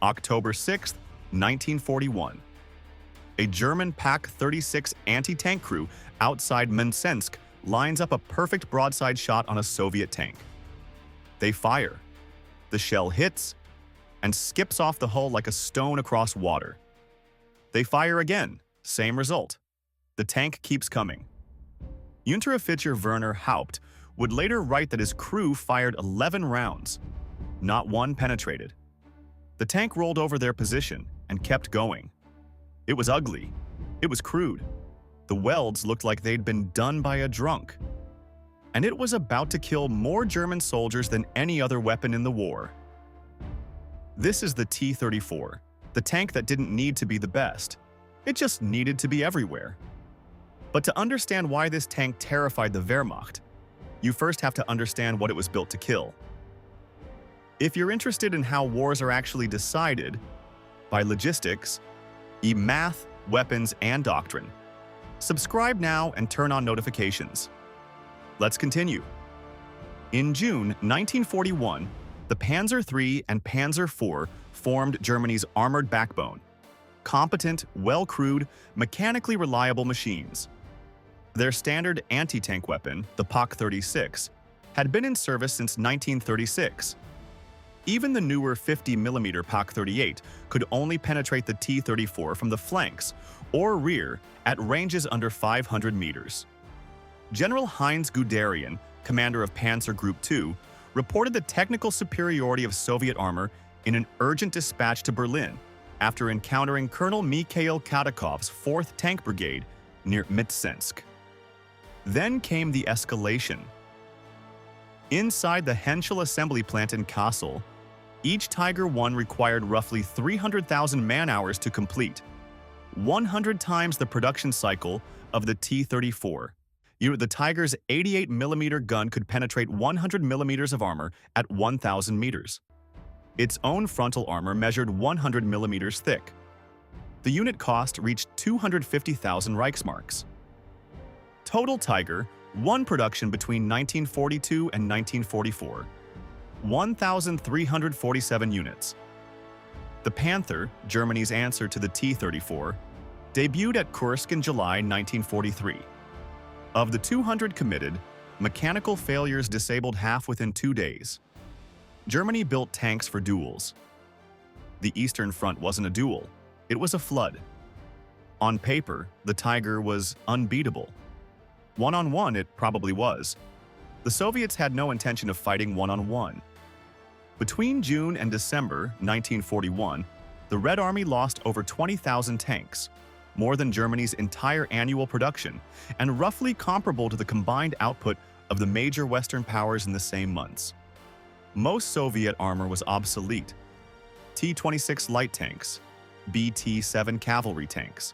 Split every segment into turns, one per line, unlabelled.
October 6, 1941. A German Pak-36 anti-tank crew outside Mtsensk lines up a perfect broadside shot on a Soviet tank. They fire. The shell hits and skips off the hull like a stone across water. They fire again, same result. The tank keeps coming. Unteroffizier Werner Haupt would later write that his crew fired 11 rounds. Not one penetrated. The tank rolled over their position and kept going. It was ugly. It was crude. The welds looked like they'd been done by a drunk. And it was about to kill more German soldiers than any other weapon in the war. This is the T-34, the tank that didn't need to be the best. It just needed to be everywhere. But to understand why this tank terrified the Wehrmacht, you first have to understand what it was built to kill. If you're interested in how wars are actually decided, by logistics, math, weapons, and doctrine, subscribe now and turn on notifications. Let's continue. In June 1941, the Panzer III and Panzer IV formed Germany's armored backbone. Competent, well-crewed, mechanically reliable machines. Their standard anti-tank weapon, the Pak-36, had been in service since 1936. Even the newer 50mm Pak-38 could only penetrate the T-34 from the flanks or rear at ranges under 500 meters. General Heinz Guderian, commander of Panzer Group II, reported the technical superiority of Soviet armor in an urgent dispatch to Berlin after encountering Colonel Mikhail Koskin's 4th Tank Brigade near Mtsensk. Then came the escalation. Inside the Henschel assembly plant in Kassel, each Tiger I required roughly 300,000 man-hours to complete, 100 times the production cycle of the T-34. The Tiger's 88mm gun could penetrate 100 millimeters of armor at 1,000 meters. Its own frontal armor measured 100 millimeters thick. The unit cost reached 250,000 Reichsmarks. Total Tiger I production between 1942 and 1944, 1,347 units. The Panther, Germany's answer to the T-34, debuted at Kursk in July 1943. Of the 200 committed, mechanical failures disabled half within 2 days. Germany built tanks for duels. The Eastern Front wasn't a duel, it was a flood. On paper, the Tiger was unbeatable. One-on-one, it probably was. The Soviets had no intention of fighting one-on-one. Between June and December 1941, the Red Army lost over 20,000 tanks, more than Germany's entire annual production, and roughly comparable to the combined output of the major Western powers in the same months. Most Soviet armor was obsolete. T-26 light tanks, BT-7 cavalry tanks.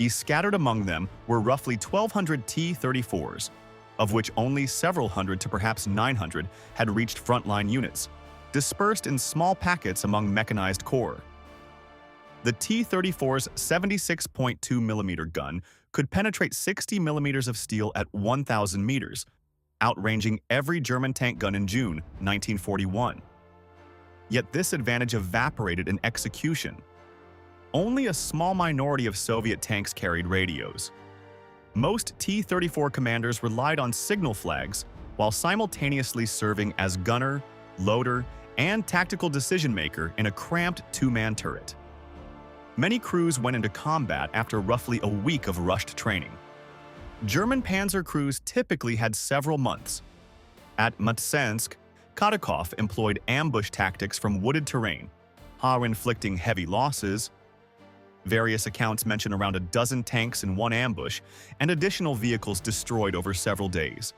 Scattered among them were roughly 1,200 T-34s, of which only several hundred to perhaps 900 had reached frontline units, dispersed in small packets among mechanized corps. The T-34's 76.2mm gun could penetrate 60 millimeters of steel at 1,000 meters, outranging every German tank gun in June 1941. Yet this advantage evaporated in execution. Only a small minority of Soviet tanks carried radios. Most T-34 commanders relied on signal flags while simultaneously serving as gunner, loader, and tactical decision-maker in a cramped two-man turret. Many crews went into combat after roughly a week of rushed training. German panzer crews typically had several months. At Mtsensk, Koskin employed ambush tactics from wooded terrain, inflicting heavy losses. Various accounts mention around a dozen tanks in one ambush and additional vehicles destroyed over several days.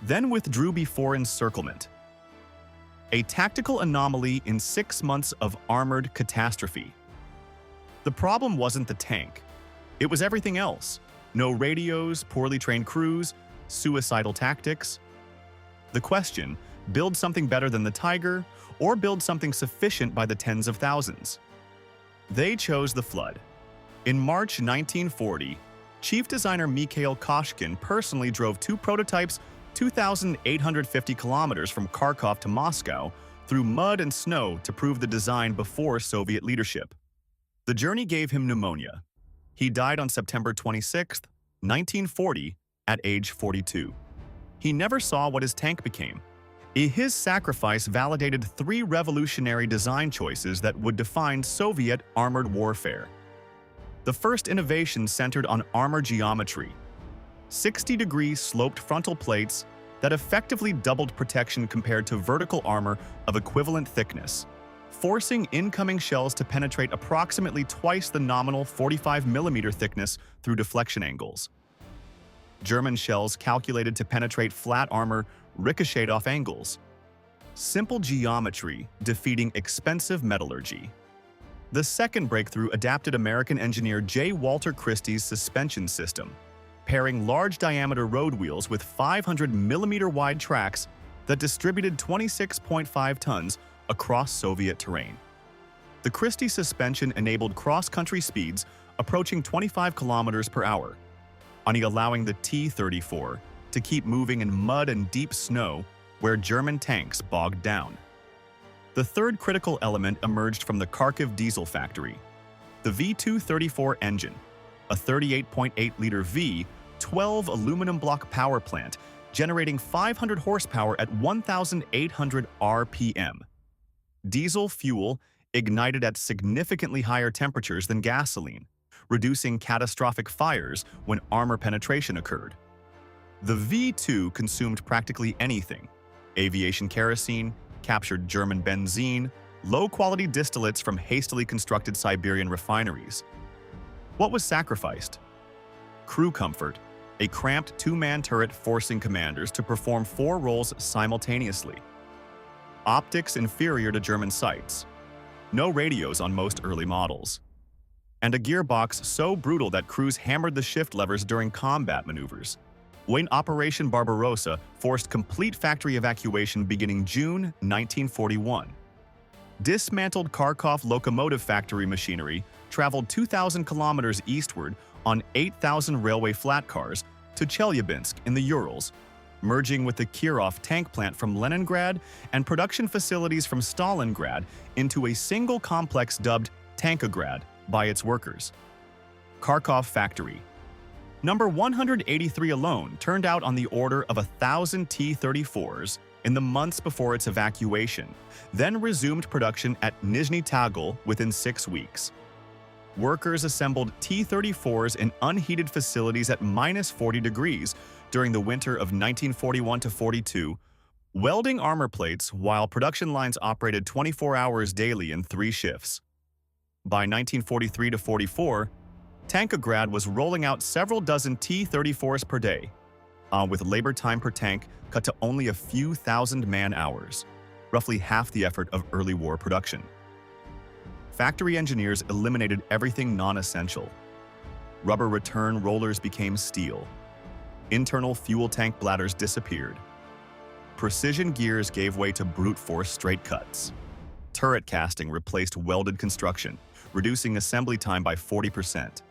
Then withdrew before encirclement. A tactical anomaly in 6 months of armored catastrophe. The problem wasn't the tank. It was everything else. No radios, poorly trained crews, suicidal tactics. The question, build something better than the Tiger or build something sufficient by the tens of thousands? They chose the flood. In March 1940, chief designer Mikhail Koshkin personally drove 2 prototypes 2,850 kilometers from Kharkov to Moscow through mud and snow to prove the design before Soviet leadership. The journey gave him pneumonia. He died on September 26, 1940, at age 42. He never saw what his tank became. His sacrifice validated 3 revolutionary design choices that would define Soviet armored warfare. The first innovation centered on armor geometry. 60-degree sloped frontal plates that effectively doubled protection compared to vertical armor of equivalent thickness, forcing incoming shells to penetrate approximately twice the nominal 45mm thickness through deflection angles. German shells calculated to penetrate flat armor ricocheted off angles. Simple geometry defeating expensive metallurgy. The second breakthrough adapted American engineer J. Walter Christie's suspension system, pairing large-diameter road wheels with 500mm wide tracks that distributed 26.5 tons across Soviet terrain. The Christie suspension enabled cross-country speeds approaching 25 kilometers per hour, only allowing the T-34 to keep moving in mud and deep snow where German tanks bogged down. The third critical element emerged from the Kharkiv diesel factory, the V234 engine, a 38.8-liter V12 aluminum block power plant generating 500 horsepower at 1,800 RPM. Diesel fuel ignited at significantly higher temperatures than gasoline, reducing catastrophic fires when armor penetration occurred. The V2 consumed practically anything: aviation kerosene, captured German benzene, low-quality distillates from hastily constructed Siberian refineries. What was sacrificed? Crew comfort, a cramped 2-man turret forcing commanders to perform 4 roles simultaneously. Optics inferior to German sights. No radios on most early models. And a gearbox so brutal that crews hammered the shift levers during combat maneuvers. When Operation Barbarossa forced complete factory evacuation beginning June 1941. Dismantled Kharkov locomotive factory machinery traveled 2,000 kilometers eastward on 8,000 railway flatcars to Chelyabinsk in the Urals, merging with the Kirov tank plant from Leningrad and production facilities from Stalingrad into a single complex dubbed Tankograd by its workers. Kharkov factory. Number 183 alone turned out on the order of 1,000 T-34s in the months before its evacuation, then resumed production at Nizhny Tagil within 6 weeks. Workers assembled T-34s in unheated facilities at -40 degrees during the winter of 1941–42, welding armor plates while production lines operated 24 hours daily in 3 shifts. By 1943–44, Tankograd was rolling out several dozen T-34s per day, with labor time per tank cut to only a few thousand man-hours, roughly half the effort of early war production. Factory engineers eliminated everything non-essential. Rubber return rollers became steel. Internal fuel tank bladders disappeared. Precision gears gave way to brute force straight cuts. Turret casting replaced welded construction, reducing assembly time by 40%.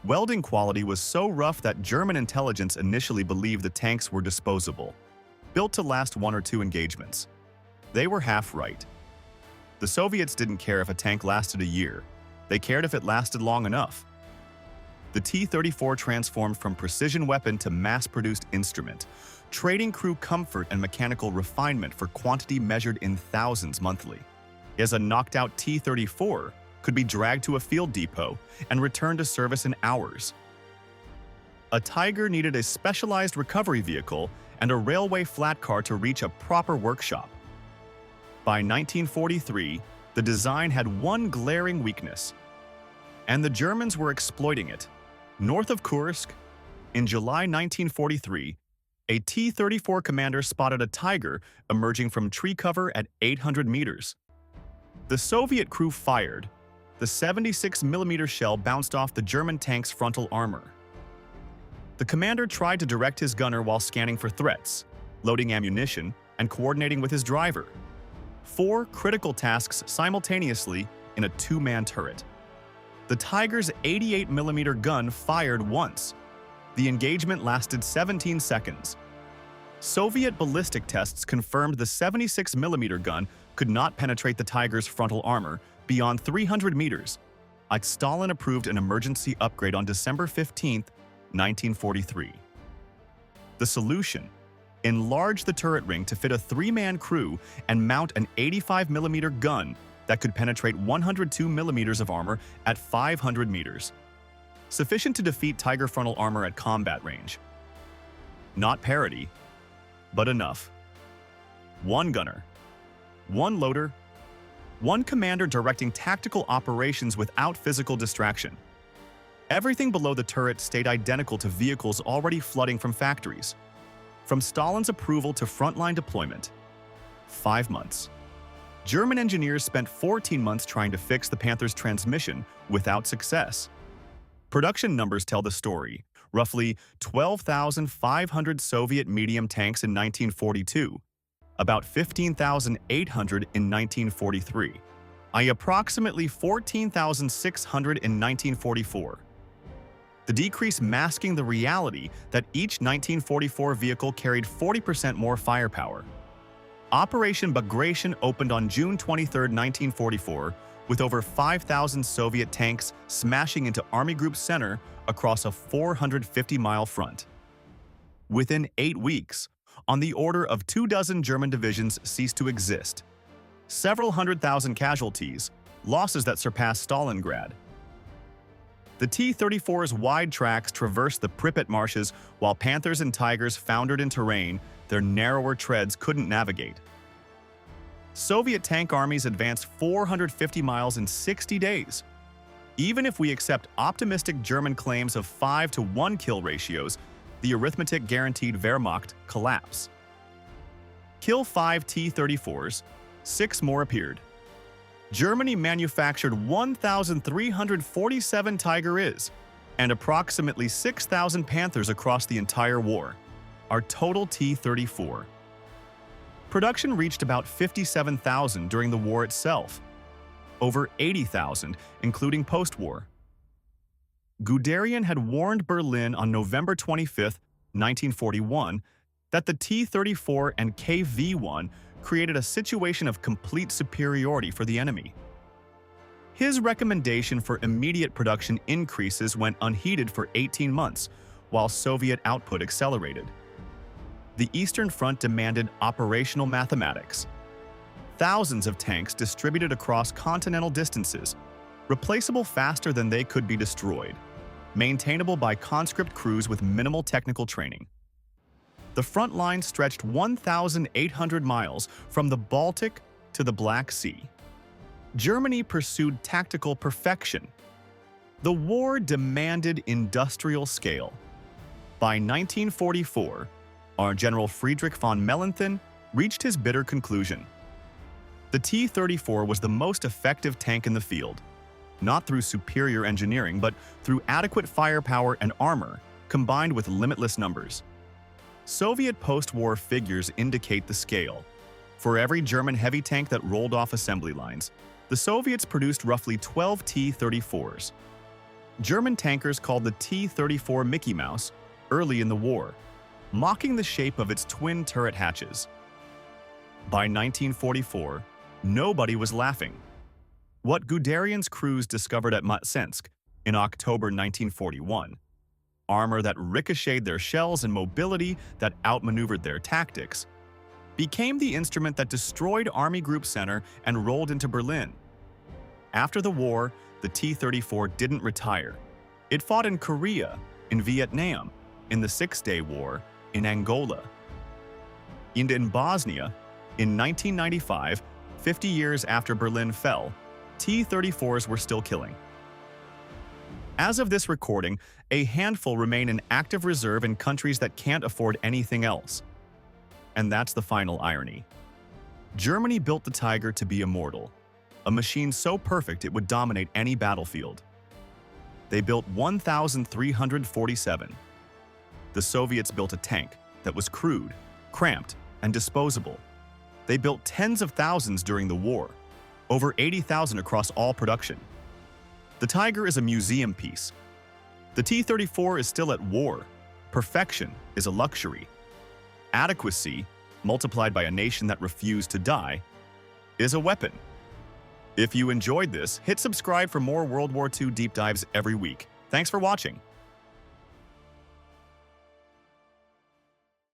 Welding quality was so rough that German intelligence initially believed the tanks were disposable, built to last 1 or 2 engagements. They were half right. The Soviets didn't care if a tank lasted a year. They cared if it lasted long enough. The T-34 transformed from precision weapon to mass-produced instrument, trading crew comfort and mechanical refinement for quantity measured in thousands monthly. As a knocked-out T-34 could be dragged to a field depot and returned to service in hours. A Tiger needed a specialized recovery vehicle and a railway flat car to reach a proper workshop. By 1943, the design had one glaring weakness, and the Germans were exploiting it. North of Kursk, in July 1943, a T-34 commander spotted a Tiger emerging from tree cover at 800 meters. The Soviet crew fired. The 76mm shell bounced off the German tank's frontal armor. The commander tried to direct his gunner while scanning for threats, loading ammunition, and coordinating with his driver. 4 critical tasks simultaneously in a 2-man turret. The Tiger's 88mm gun fired once. The engagement lasted 17 seconds. Soviet ballistic tests confirmed the 76mm gun could not penetrate the Tiger's frontal armor beyond 300 meters. Stalin approved an emergency upgrade on December 15, 1943. The solution: enlarge the turret ring to fit a 3-man crew and mount an 85mm gun that could penetrate 102 millimeters of armor at 500 meters. Sufficient to defeat Tiger frontal armor at combat range. Not parity, but enough. 1 gunner, 1 loader, 1 commander directing tactical operations without physical distraction. Everything below the turret stayed identical to vehicles already flooding from factories. From Stalin's approval to frontline deployment, 5 months. German engineers spent 14 months trying to fix the Panther's transmission without success. Production numbers tell the story. Roughly 12,500 Soviet medium tanks in 1942, about 15,800 in 1943, approximately 14,600 in 1944. The decrease masking the reality that each 1944 vehicle carried 40% more firepower. Operation Bagration opened on June 23, 1944, with over 5,000 Soviet tanks smashing into Army Group Center across a 450-mile front. Within 8 weeks, on the order of 24 German divisions ceased to exist. Several 100,000 casualties, losses that surpassed Stalingrad. The T-34's wide tracks traversed the Pripyat marshes while Panthers and Tigers foundered in terrain their narrower treads couldn't navigate. Soviet tank armies advanced 450 miles in 60 days. Even if we accept optimistic German claims of 5-to-1 kill ratios, the arithmetic guaranteed Wehrmacht collapse. Kill 5 T-34s, 6 more appeared. Germany manufactured 1,347 Tiger IS and approximately 6,000 Panthers across the entire war. Our total T-34. Production reached about 57,000 during the war itself, over 80,000 including post-war. Guderian had warned Berlin on November 25, 1941, that the T-34 and KV-1 created a situation of complete superiority for the enemy. His recommendation for immediate production increases went unheeded for 18 months, while Soviet output accelerated. The Eastern Front demanded operational mathematics. Thousands of tanks distributed across continental distances, replaceable faster than they could be destroyed, maintainable by conscript crews with minimal technical training. The front line stretched 1,800 miles from the Baltic to the Black Sea. Germany pursued tactical perfection. The war demanded industrial scale. By 1944, our General Friedrich von Mellenthin reached his bitter conclusion. The T-34 was the most effective tank in the field, not through superior engineering, but through adequate firepower and armor, combined with limitless numbers. Soviet post-war figures indicate the scale. For every German heavy tank that rolled off assembly lines, the Soviets produced roughly 12 T-34s. German tankers called the T-34 Mickey Mouse early in the war, mocking the shape of its twin turret hatches. By 1944, nobody was laughing. What Guderian's crews discovered at Mtsensk in October 1941, armor that ricocheted their shells and mobility that outmaneuvered their tactics, became the instrument that destroyed Army Group Center and rolled into Berlin. After the war, the T-34 didn't retire. It fought in Korea, in Vietnam, in the Six-Day War, in Angola, and in Bosnia. In 1995, 50 years after Berlin fell, T-34s were still killing. As of this recording, a handful remain in active reserve in countries that can't afford anything else. And that's the final irony. Germany built the Tiger to be immortal, a machine so perfect it would dominate any battlefield. They built 1,347. The Soviets built a tank that was crude, cramped, and disposable. They built tens of thousands during the war, over 80,000 across all production. The Tiger is a museum piece. The T-34 is still at war. Perfection is a luxury. Adequacy, multiplied by a nation that refused to die, is a weapon. If you enjoyed this, hit subscribe for more World War II deep dives every week. Thanks for watching.